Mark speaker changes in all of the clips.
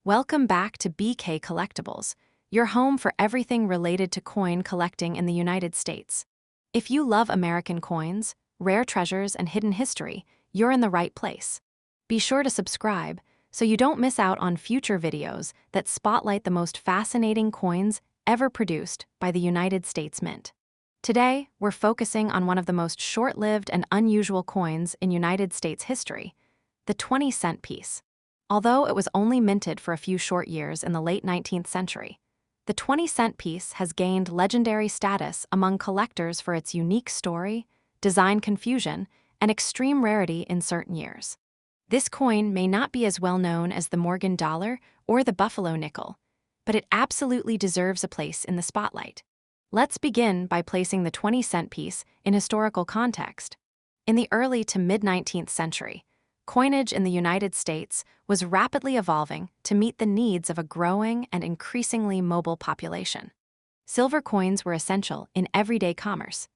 Speaker 1: Welcome back to BK Collectables, your home for everything related to coin collecting in the United States. If you love American coins, rare treasures, and hidden history, you're in the right place. Be sure to subscribe so you don't miss out on future videos that spotlight the most fascinating coins ever produced by the United States Mint. Today, we're focusing on one of the most short-lived and unusual coins in United States history, the 20-cent piece. Although it was only minted for a few short years in the late 19th century, the 20-cent piece has gained legendary status among collectors for its unique story, design confusion, and extreme rarity in certain years. This coin may not be as well known as the Morgan dollar or the Buffalo nickel, but it absolutely deserves a place in the spotlight. Let's begin by placing the 20-cent piece in historical context. In the early to mid-19th century, coinage in the United States was rapidly evolving to meet the needs of a growing and increasingly mobile population. Silver coins were essential in everyday commerce.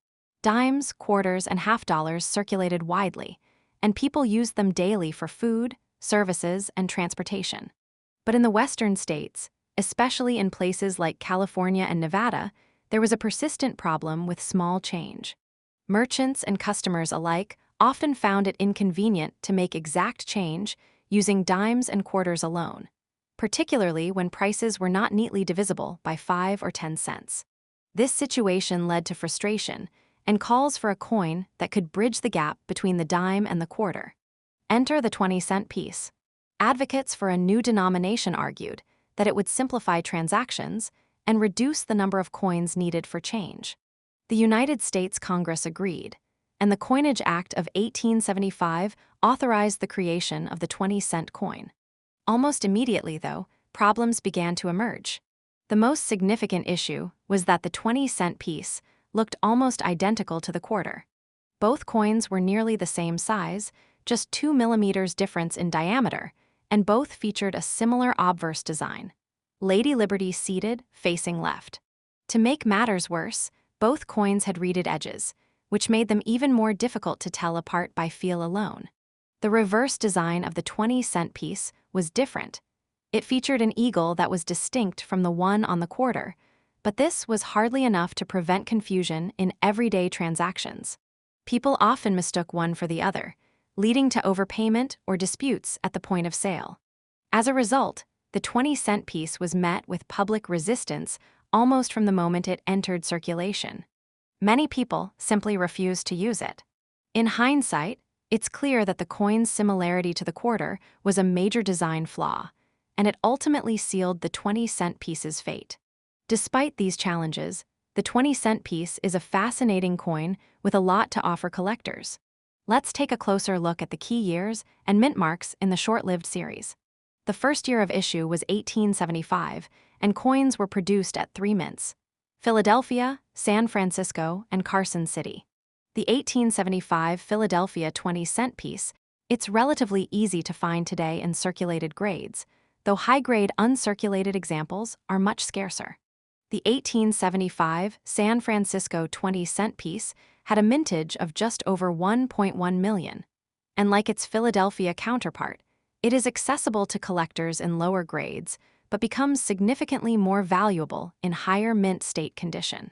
Speaker 1: Dimes, quarters, and half dollars circulated widely, and people used them daily for food, services, and transportation. But in the western states, especially in places like California and Nevada, there was a persistent problem with small change. Merchants and customers alike often found it inconvenient to make exact change using dimes and quarters alone, particularly when prices were not neatly divisible by 5 or 10 cents. This situation led to frustration and calls for a coin that could bridge the gap between the dime and the quarter. Enter the 20-cent piece. Advocates for a new denomination argued that it would simplify transactions and reduce the number of coins needed for change. The United States Congress agreed, and the Coinage Act of 1875 authorized the creation of the 20-cent coin. Almost immediately, though, problems began to emerge. The most significant issue was that the 20-cent piece looked almost identical to the quarter. Both coins were nearly the same size, just 2 millimeters difference in diameter, and both featured a similar obverse design. Lady Liberty seated, facing left. To make matters worse, both coins had reeded edges, which made them even more difficult to tell apart by feel alone. The reverse design of the 20-cent piece was different. It featured an eagle that was distinct from the one on the quarter, but this was hardly enough to prevent confusion in everyday transactions. People often mistook one for the other, leading to overpayment or disputes at the point of sale. As a result, the 20-cent piece was met with public resistance almost from the moment it entered circulation. Many people simply refused to use it. In hindsight, it's clear that the coin's similarity to the quarter was a major design flaw, and it ultimately sealed the 20-cent piece's fate. Despite these challenges, the 20-cent piece is a fascinating coin with a lot to offer collectors. Let's take a closer look at the key years and mint marks in the short-lived series. The first year of issue was 1875, and coins were produced at 3 mints: Philadelphia, San Francisco, and Carson City. The 1875 Philadelphia 20-cent piece, it's relatively easy to find today in circulated grades, though high-grade uncirculated examples are much scarcer. The 1875 San Francisco 20-cent piece had a mintage of just over 1.1 million, and like its Philadelphia counterpart, it is accessible to collectors in lower grades, but becomes significantly more valuable in higher mint state condition.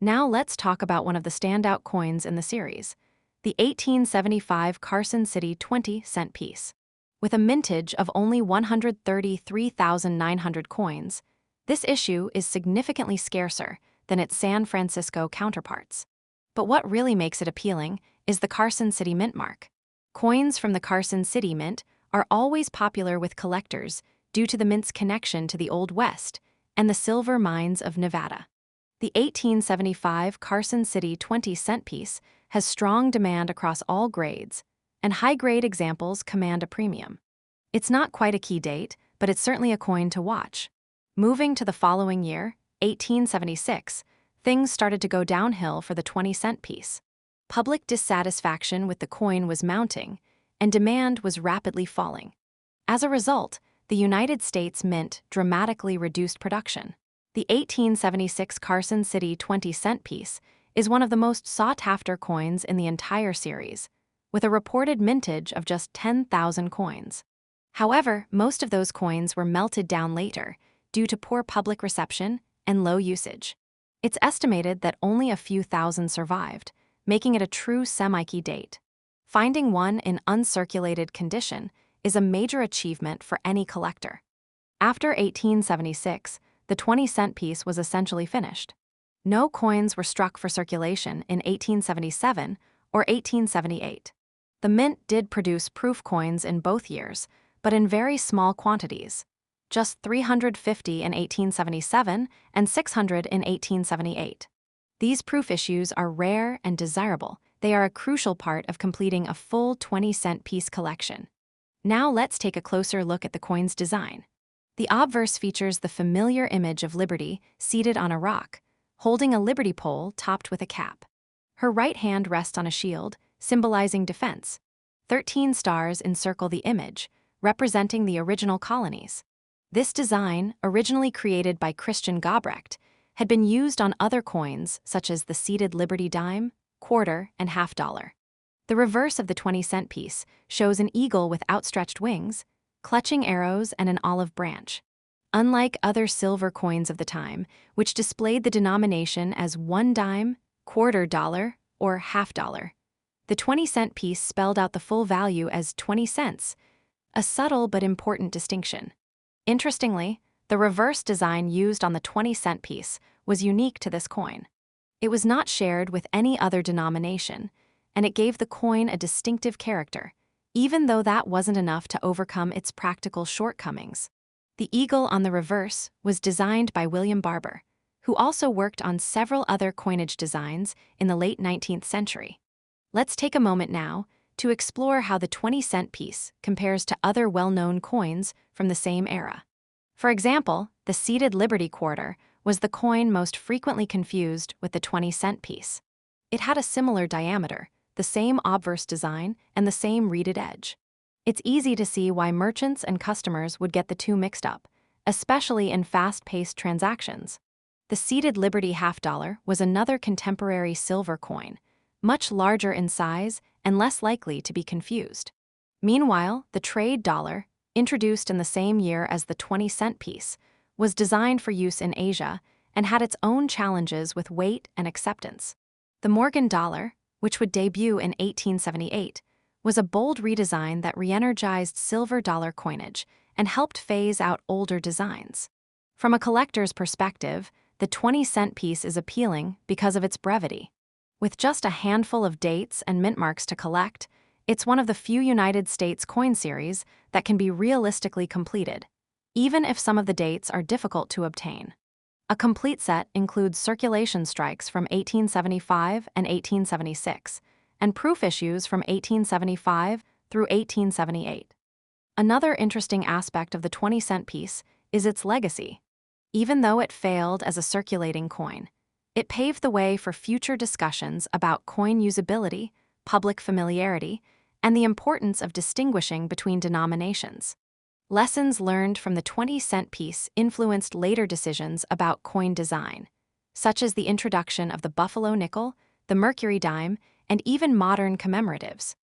Speaker 1: Now let's talk about one of the standout coins in the series, the 1875 Carson City 20-cent piece. With a mintage of only 133,900 coins, this issue is significantly scarcer than its San Francisco counterparts. But what really makes it appealing is the Carson City mint mark. Coins from the Carson City Mint are always popular with collectors due to the mint's connection to the Old West and the silver mines of Nevada. The 1875 Carson City 20-cent piece has strong demand across all grades, and high-grade examples command a premium. It's not quite a key date, but it's certainly a coin to watch. Moving to the following year, 1876, things started to go downhill for the 20-cent piece. Public dissatisfaction with the coin was mounting, and demand was rapidly falling. As a result, the United States Mint dramatically reduced production. The 1876 Carson City 20-cent piece is one of the most sought-after coins in the entire series, with a reported mintage of just 10,000 coins. However, most of those coins were melted down later due to poor public reception and low usage. It's estimated that only a few thousand survived, making it a true semi-key date. Finding one in uncirculated condition is a major achievement for any collector. After 1876, the 20-cent piece was essentially finished. No coins were struck for circulation in 1877 or 1878. The mint did produce proof coins in both years, but in very small quantities, just 350 in 1877 and 600 in 1878. These proof issues are rare and desirable. They are a crucial part of completing a full 20-cent piece collection. Now let's take a closer look at the coin's design. The obverse features the familiar image of Liberty seated on a rock, holding a liberty pole topped with a cap. Her right hand rests on a shield, symbolizing defense. 13 stars encircle the image, representing the original colonies. This design, originally created by Christian Gobrecht, had been used on other coins such as the seated Liberty dime, quarter, and half-dollar. The reverse of the 20-cent piece shows an eagle with outstretched wings, clutching arrows and an olive branch. Unlike other silver coins of the time, which displayed the denomination as 1 dime, quarter dollar, or half-dollar, the 20-cent piece spelled out the full value as 20 cents, a subtle but important distinction. Interestingly, the reverse design used on the 20-cent piece was unique to this coin. It was not shared with any other denomination, and it gave the coin a distinctive character, even though that wasn't enough to overcome its practical shortcomings. The eagle on the reverse was designed by William Barber, who also worked on several other coinage designs in the late 19th century. Let's take a moment now to explore how the 20-cent piece compares to other well-known coins from the same era. For example, the seated Liberty quarter was the coin most frequently confused with the 20-cent piece. It had a similar diameter, the same obverse design, and the same reeded edge. It's easy to see why merchants and customers would get the two mixed up, especially in fast-paced transactions. The seated Liberty half-dollar was another contemporary silver coin, much larger in size and less likely to be confused. Meanwhile, the trade dollar, introduced in the same year as the 20-cent piece, was designed for use in Asia and had its own challenges with weight and acceptance. The Morgan dollar, which would debut in 1878, was a bold redesign that re-energized silver dollar coinage and helped phase out older designs. From a collector's perspective, the 20-cent piece is appealing because of its brevity. With just a handful of dates and mint marks to collect, it's one of the few United States coin series that can be realistically completed, even if some of the dates are difficult to obtain. A complete set includes circulation strikes from 1875 and 1876, and proof issues from 1875 through 1878. Another interesting aspect of the 20-cent piece is its legacy. Even though it failed as a circulating coin, it paved the way for future discussions about coin usability, public familiarity, and the importance of distinguishing between denominations. Lessons learned from the 20-cent piece influenced later decisions about coin design, such as the introduction of the Buffalo nickel, the Mercury dime, and even modern commemoratives.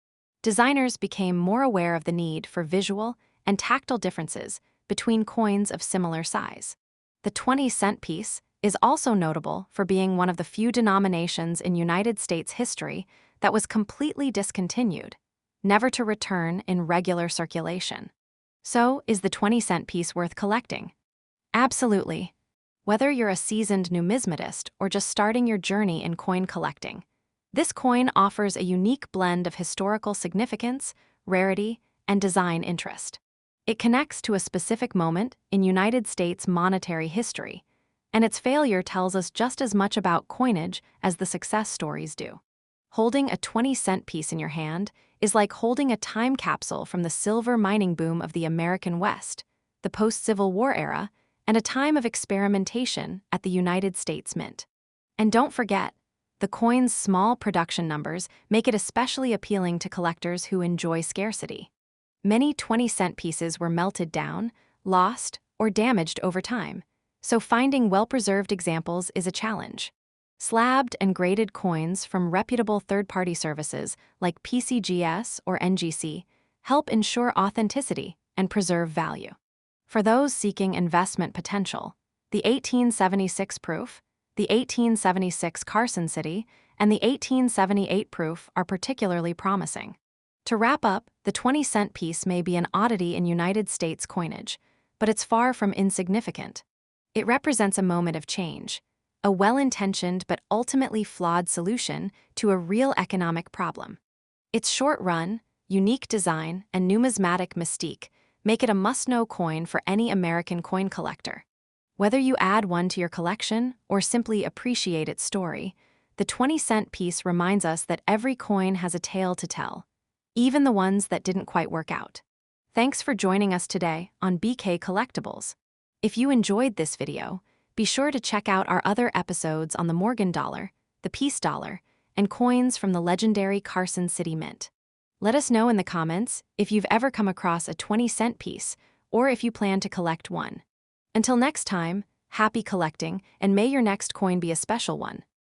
Speaker 1: Designers became more aware of the need for visual and tactile differences between coins of similar size. The 20-cent piece is also notable for being one of the few denominations in United States history that was completely discontinued, never to return in regular circulation. So, is the 20-cent piece worth collecting? Absolutely. Whether you're a seasoned numismatist or just starting your journey in coin collecting, this coin offers a unique blend of historical significance, rarity, and design interest. It connects to a specific moment in United States monetary history, and its failure tells us just as much about coinage as the success stories do. Holding a 20-cent piece in your hand is like holding a time capsule from the silver mining boom of the American West, the post-Civil War era, and a time of experimentation at the United States Mint. And don't forget, the coin's small production numbers make it especially appealing to collectors who enjoy scarcity. Many 20-cent pieces were melted down, lost, or damaged over time, so finding well-preserved examples is a challenge. Slabbed and graded coins from reputable third-party services like PCGS or NGC help ensure authenticity and preserve value. For those seeking investment potential, the 1876 proof, the 1876 Carson City, and the 1878 proof are particularly promising. To wrap up, the 20-cent piece may be an oddity in United States coinage, but it's far from insignificant. It represents a moment of change, a well-intentioned but ultimately flawed solution to a real economic problem. Its short run, unique design, and numismatic mystique make it a must-know coin for any American coin collector. Whether you add one to your collection or simply appreciate its story, the 20-cent piece reminds us that every coin has a tale to tell, even the ones that didn't quite work out. Thanks for joining us today on BK Collectables. If you enjoyed this video, be sure to check out our other episodes on the Morgan dollar, the Peace dollar, and coins from the legendary Carson City Mint. Let us know in the comments if you've ever come across a 20-cent piece or if you plan to collect one. Until next time, happy collecting, and may your next coin be a special one.